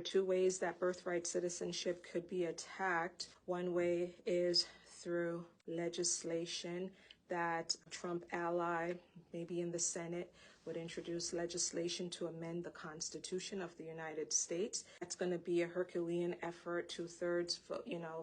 are two ways that birthright citizenship could be attacked. One way is through legislation that Trump ally, maybe in the Senate, would introduce legislation to amend the Constitution of the United States. That's going to be a Herculean effort, 2/3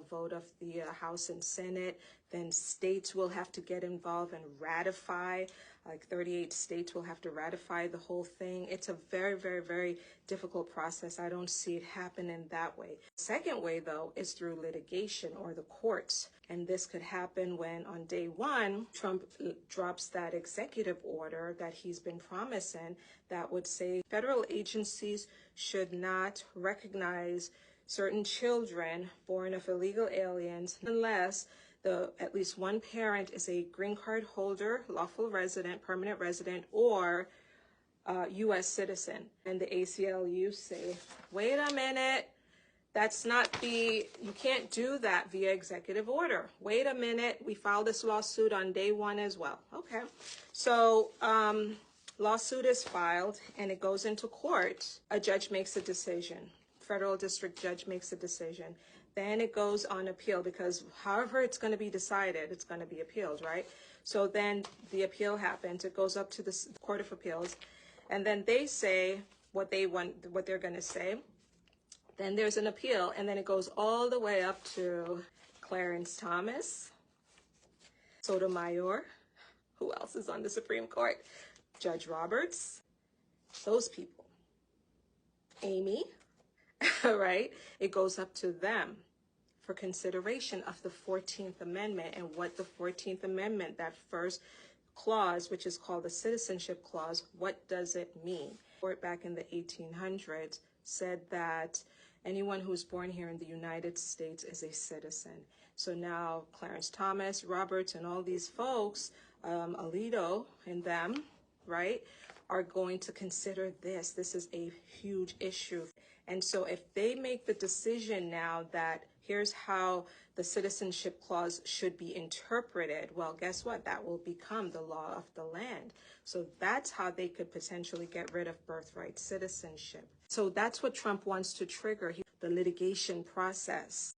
vote of the House and Senate. Then states will have to get involved and ratify. Like 38 states will have to ratify the whole thing. It's a very, very, very difficult process. I don't see it happening that way. The second way, though, is through litigation or the courts. And this could happen when on day one, Trump drops that executive order that he's been promising that would say federal agencies should not recognize certain children born of illegal aliens unless at least one parent is a green card holder, lawful resident, permanent resident, or U.S. citizen. And the ACLU say, wait a minute, that's not you can't do that via executive order. Wait a minute, we filed this lawsuit on day one as well. Okay, so lawsuit is filed and it goes into court. A judge makes a decision. Federal district judge makes a decision. Then it goes on appeal because however it's going to be decided, it's going to be appealed, right? So then the appeal happens. It goes up to the Court of Appeals, and then they say what they want, what they're going to say. Then there's an appeal, and then it goes all the way up to Clarence Thomas, Sotomayor. Who else is on the Supreme Court? Judge Roberts. Those people. Amy. Right? It goes up to them for consideration of the 14th Amendment and what the 14th Amendment, that first clause, which is called the Citizenship Clause, what does it mean? Court back in the 1800s said that anyone who is born here in the United States is a citizen. So now Clarence Thomas, Roberts, and all these folks, Alito and them, right, are going to consider this. This is a huge issue. And so if they make the decision now that here's how the Citizenship Clause should be interpreted, well, guess what? That will become the law of the land. So that's how they could potentially get rid of birthright citizenship. So that's what Trump wants to trigger, the litigation process.